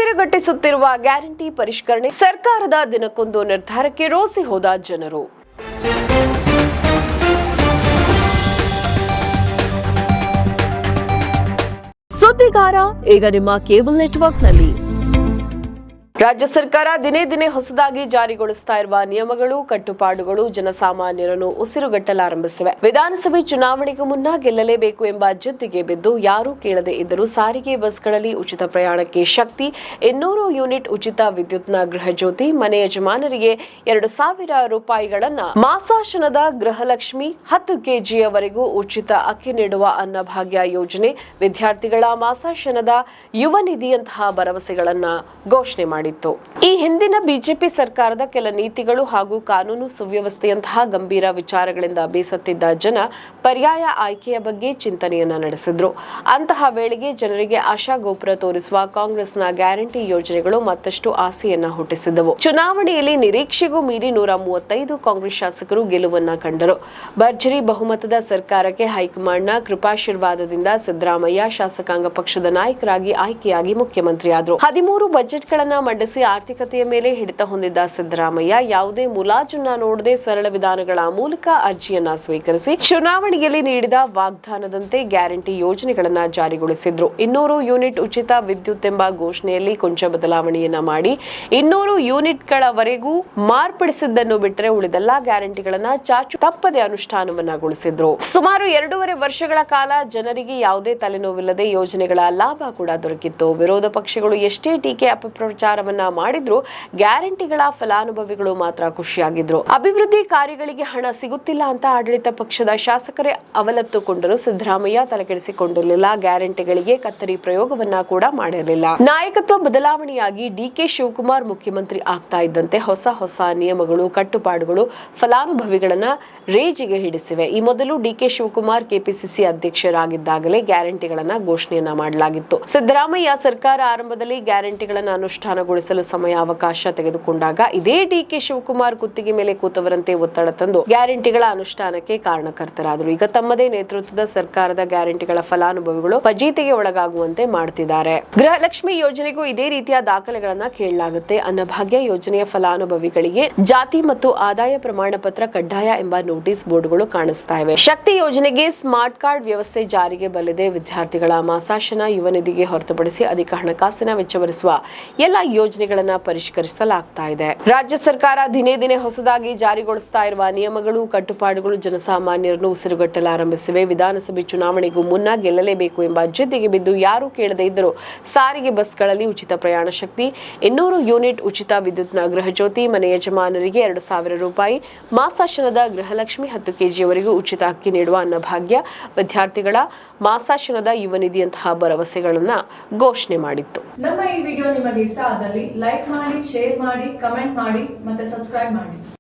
ಉಸಿರುಗಟ್ಟಿಸುತ್ತಿರುವ guarantee ಪರಿಷ್ಕರಣೆ ಸರ್ಕಾರದ ದಿನಕ್ಕೊಂದು ನಿರ್ಧಾರಕ್ಕೆ ರೋಸಿ ಹೋದ ಜನರು. ಸುದ್ದಿಗಾರ ಈಗ ನಿಮ್ಮ ಕೇಬಲ್ ನೆಟ್ವರ್ಕ್ನಲ್ಲಿ. ರಾಜ್ಯ ಸರ್ಕಾರ ದಿನೇ ದಿನೇ ಹೊಸದಾಗಿ ಜಾರಿಗೊಳಿಸುತ್ತಾ ಇರುವ ನಿಯಮಗಳು, ಕಟ್ಟುಪಾಡುಗಳು ಜನಸಾಮಾನ್ಯರನ್ನು ಉಸಿರುಗಟ್ಟಲಾರಂಭಿಸಿವೆ. ವಿಧಾನಸಭೆ ಚುನಾವಣೆಗೂ ಮುನ್ನ ಗೆಲ್ಲಲೇಬೇಕು ಎಂಬ ಜಿದ್ದಿಗೆ ಬಿದ್ದು ಯಾರೂ ಕೇಳದೆ ಇದ್ದರೂ ಸಾರಿಗೆ ಬಸ್ಗಳಲ್ಲಿ ಉಚಿತ ಪ್ರಯಾಣಕ್ಕೆ ಶಕ್ತಿ, 200 ಯೂನಿಟ್ ಉಚಿತ ವಿದ್ಯುತ್ನ ಗೃಹಜ್ಯೋತಿ, ಮನೆ ಯಜಮಾನರಿಗೆ 2,000 ರೂಪಾಯಿಗಳನ್ನ ಮಾಸಾಶನದ ಗೃಹಲಕ್ಷ್ಮಿ, 10 ಕೆಜಿಯವರೆಗೂ ಉಚಿತ ಅಕ್ಕಿ ನೀಡುವ ಅನ್ನಭಾಗ್ಯ ಯೋಜನೆ, ವಿದ್ಯಾರ್ಥಿಗಳ ಮಾಸಾಶನದ ಯುವ ನಿಧಿಯಂತಹ ಭರವಸೆಗಳನ್ನ ಘೋಷಣೆ ಮಾಡಿತ್ತು. ಈ ಹಿಂದಿನ ಬಿಜೆಪಿ ಸರ್ಕಾರದ ಕೆಲ ನೀತಿಗಳು ಹಾಗೂ ಕಾನೂನು ಸುವ್ಯವಸ್ಥೆಯಂತಹ ಗಂಭೀರ ವಿಚಾರಗಳಿಂದ ಬೇಸತ್ತಿದ್ದ ಜನ ಪರ್ಯಾಯ ಆಯ್ಕೆಯ ಬಗ್ಗೆ ಚಿಂತನೆಯನ್ನ ನಡೆಸಿದ್ರು. ಅಂತಹ ವೇಳೆಗೆ ಜನರಿಗೆ ಆಶಾಗೋಪುರ ತೋರಿಸುವ ಕಾಂಗ್ರೆಸ್ನ ಗ್ಯಾರಂಟಿ ಯೋಜನೆಗಳು ಮತ್ತಷ್ಟು ಆಸೆಯನ್ನ ಹುಟ್ಟಿಸಿದ್ದವು. ಚುನಾವಣೆಯಲ್ಲಿ ನಿರೀಕ್ಷೆಗೂ ಮೀರಿ 135 ಕಾಂಗ್ರೆಸ್ ಶಾಸಕರು ಗೆಲುವನ್ನ ಕಂಡರು. ಭರ್ಜರಿ ಬಹುಮತದ ಸರ್ಕಾರಕ್ಕೆ ಹೈಕಮಾಂಡ್ನ ಕೃಪಾಶೀರ್ವಾದದಿಂದ ಸಿದ್ದರಾಮಯ್ಯ ಶಾಸಕಾಂಗ ಪಕ್ಷದ ನಾಯಕರಾಗಿ ಆಯ್ಕೆಯಾಗಿ ಮುಖ್ಯಮಂತ್ರಿಯಾದರು. 13 ಬಜೆಟ್ಗಳನ್ನ ಮಂಡಿಸಿ ಆರ್ಥಿಕತೆಯ ಮೇಲೆ ಹಿಡಿತ ಹೊಂದಿದ್ದ ಸಿದ್ದರಾಮಯ್ಯ ಯಾವುದೇ ಮುಲಾಜನ್ನ ನೋಡದೆ ಸರಳ ವಿಧಾನಗಳ ಮೂಲಕ ಅರ್ಜಿಯನ್ನ ಸ್ವೀಕರಿಸಿ ಚುನಾವಣೆಯಲ್ಲಿ ನೀಡಿದ ವಾಗ್ದಾನದಂತೆ ಗ್ಯಾರಂಟಿ ಯೋಜನೆಗಳನ್ನ ಜಾರಿಗೊಳಿಸಿದ್ರು. 200 ಯೂನಿಟ್ ಉಚಿತ ವಿದ್ಯುತ್ ಎಂಬ ಘೋಷಣೆಯಲ್ಲಿ ಕೊಂಚ ಬದಲಾವಣೆಯನ್ನ ಮಾಡಿ 200 ಯೂನಿಟ್ಗಳವರೆಗೂ ಮಾರ್ಪಡಿಸಿದ್ದನ್ನು ಬಿಟ್ಟರೆ ಉಳಿದೆಲ್ಲಾ ಗ್ಯಾರಂಟಿಗಳನ್ನ ಚಾಚು ತಪ್ಪದೆ ಅನುಷ್ಠಾನವನ್ನಗೊಳಿಸಿದ್ರು. ಸುಮಾರು 2.5 ವರ್ಷಗಳ ಕಾಲ ಜನರಿಗೆ ಯಾವುದೇ ತಲೆನೋವಿಲ್ಲದೆ ಯೋಜನೆಗಳ ಲಾಭ ಕೂಡ ದೊರಕಿತ್ತು. ವಿರೋಧ ಪಕ್ಷಗಳು ಎಷ್ಟೇ ಟೀಕೆ ಅಪಪ್ರಚಾರವನ್ನ ಮಾಡಿದ್ರು ಗ್ಯಾರಂಟಿಗಳ ಫಲಾನುಭವಿಗಳು ಮಾತ್ರ ಖುಷಿಯಾಗಿದ್ರು. ಅಭಿವೃದ್ಧಿ ಕಾರ್ಯಗಳಿಗೆ ಹಣ ಸಿಗುತ್ತಿಲ್ಲ ಅಂತ ಆಡಳಿತ ಪಕ್ಷದ ಶಾಸಕರೇ ಅವಲತ್ತುಕೊಂಡರು. ಸಿದ್ದರಾಮಯ್ಯ ತಲೆಕೆಡಿಸಿಕೊಂಡಿರಲಿಲ್ಲ. ಗ್ಯಾರಂಟಿಗಳಿಗೆ ಕತ್ತರಿ ಪ್ರಯೋಗವನ್ನ ಕೂಡ ಮಾಡಿರಲಿಲ್ಲ. ನಾಯಕತ್ವ ಬದಲಾವಣೆಯಾಗಿ ಡಿಕೆ ಶಿವಕುಮಾರ್ ಮುಖ್ಯಮಂತ್ರಿ ಆಗ್ತಾ ಇದ್ದಂತೆ ಹೊಸ ನಿಯಮಗಳು, ಕಟ್ಟುಪಾಡುಗಳು ಫಲಾನುಭವಿಗಳನ್ನ ರೇಜಿಗೆ ಹಿಡಿಸಿವೆ. ಈ ಮೊದಲು ಡಿಕೆ ಶಿವಕುಮಾರ್ ಕೆಪಿಸಿಸಿ ಅಧ್ಯಕ್ಷರಾಗಿದ್ದಾಗಲೇ ಗ್ಯಾರಂಟಿಗಳನ್ನ ಘೋಷಣೆಯನ್ನ ಮಾಡಲಾಗಿತ್ತು. ಸಿದ್ದರಾಮಯ್ಯ ಸರ್ಕಾರ ಆರಂಭದಲ್ಲಿ ಗ್ಯಾರಂಟಿಗಳನ್ನ ಅನುಷ್ಠಾನಗೊಳಿಸಲು ಸಮಯಾವಕಾಶ ತೆಗೆದುಕೊಂಡಾಗ ಇದೇ ಡಿಕೆ ಶಿವಕುಮಾರ್ ಕುತ್ತಿಗೆ ಮೇಲೆ ಕೂತವರಂತೆ ಒತ್ತಡ ತಂದು ಗ್ಯಾರಂಟಿಗಳ ಅನುಷ್ಠಾನಕ್ಕೆ ಕಾರಣಕರ್ತರಾದರು. ಈಗ ತಮ್ಮದೇ ನೇತೃತ್ವದ ಸರ್ಕಾರದ ಗ್ಯಾರಂಟಿಗಳ ಫಲಾನುಭವಿಗಳು ಫಜೀತಿಗೆ ಒಳಗಾಗುವಂತೆ ಮಾಡುತ್ತಿದ್ದಾರೆ. ಗೃಹಲಕ್ಷ್ಮಿ ಯೋಜನೆಗೂ ಇದೇ ರೀತಿಯ ದಾಖಲೆಗಳನ್ನ ಕೇಳಲಾಗುತ್ತೆ. ಅನ್ನಭಾಗ್ಯ ಯೋಜನೆಯ ಫಲಾನುಭವಿಗಳಿಗೆ ಜಾತಿ ಮತ್ತು ಆದಾಯ ಪ್ರಮಾಣ ಪತ್ರ ಕಡ್ಡಾಯ ಎಂಬ ನೋಟಿಸ್ ಬೋರ್ಡ್ಗಳು ಕಾಣಿಸ್ತಾ ಇವೆ. ಶಕ್ತಿ ಯೋಜನೆಗೆ ಸ್ಮಾರ್ಟ್ ಕಾರ್ಡ್ ವ್ಯವಸ್ಥೆ ಜಾರಿಗೆ ಬರಲಿದೆ. ವಿದ್ಯಾರ್ಥಿಗಳ ಮಾಸಾಶನ, ಯುವ ನಿಧಿಗೆ ಹೊರತುಪಡಿಸಿ ಅಧಿಕ ಹಣಕಾಸಿನ ವೆಚ್ಚ ಭರಿಸುವ ಎಲ್ಲ ಯೋಜನೆಗಳನ್ನ ಪರಿಷ್ಕರಿಸಲಾಗ್ತಾ ಇದೆ. ರಾಜ್ಯ ಸರ್ಕಾರ ದಿನೇ ದಿನೇ ಹೊಸದಾಗಿ ಜಾರಿಗೊಳಿಸುತ್ತಾ ಇರುವ ನಿಯಮಗಳು, ಕಟ್ಟುಪಾಡುಗಳು ಜನಸಾಮಾನ್ಯರನ್ನು ಉಸಿರುಗಟ್ಟಲಾರಂಭಿಸಿವೆ. ವಿಧಾನಸಭೆ ಚುನಾವಣೆಗೂ ಮುನ್ನ ಗೆಲ್ಲಲೇಬೇಕು ಎಂಬ ಜಿದ್ದಿಗೆ ಬಿದ್ದು ಯಾರೂ ಕೇಳದೇ ಇದ್ದರೂ ಸಾರಿಗೆ ಬಸ್ಗಳಲ್ಲಿ ಉಚಿತ ಪ್ರಯಾಣ ಶಕ್ತಿ, 200 ಯೂನಿಟ್ ಉಚಿತ ವಿದ್ಯುತ್ನ ಗೃಹಜ್ಯೋತಿ, ಮನೆ ಯಜಮಾನರಿಗೆ 2,000 ರೂಪಾಯಿ ಮಾಸಾಶನದ ಗೃಹಲಕ್ಷ್ಮಿ, 10 ಕೆಜಿಯವರೆಗೂ ಉಚಿತ ಅಕ್ಕಿ ನೀಡುವ ಅನ್ನಭಾಗ್ಯ, ವಿದ್ಯಾರ್ಥಿಗಳ ಮಾಸಾಶನದ ಯುವ ನಿಧಿಯಂತಹ ಭರವಸೆಗಳನ್ನ ಘೋಷಣೆ ಮಾಡಿತ್ತು. ನಮ್ಮ ಈ ವಿಡಿಯೋ ನಿಮಗೆ ಇಷ್ಟ ಆದಲ್ಲಿ ಲೈಕ್ ಮಾಡಿ, ಶೇರ್ ಮಾಡಿ, ಕಮೆಂಟ್ ಮಾಡಿ ಮತ್ತೆ ಸಬ್ಸ್ಕ್ರೈಬ್ ಮಾಡಿ.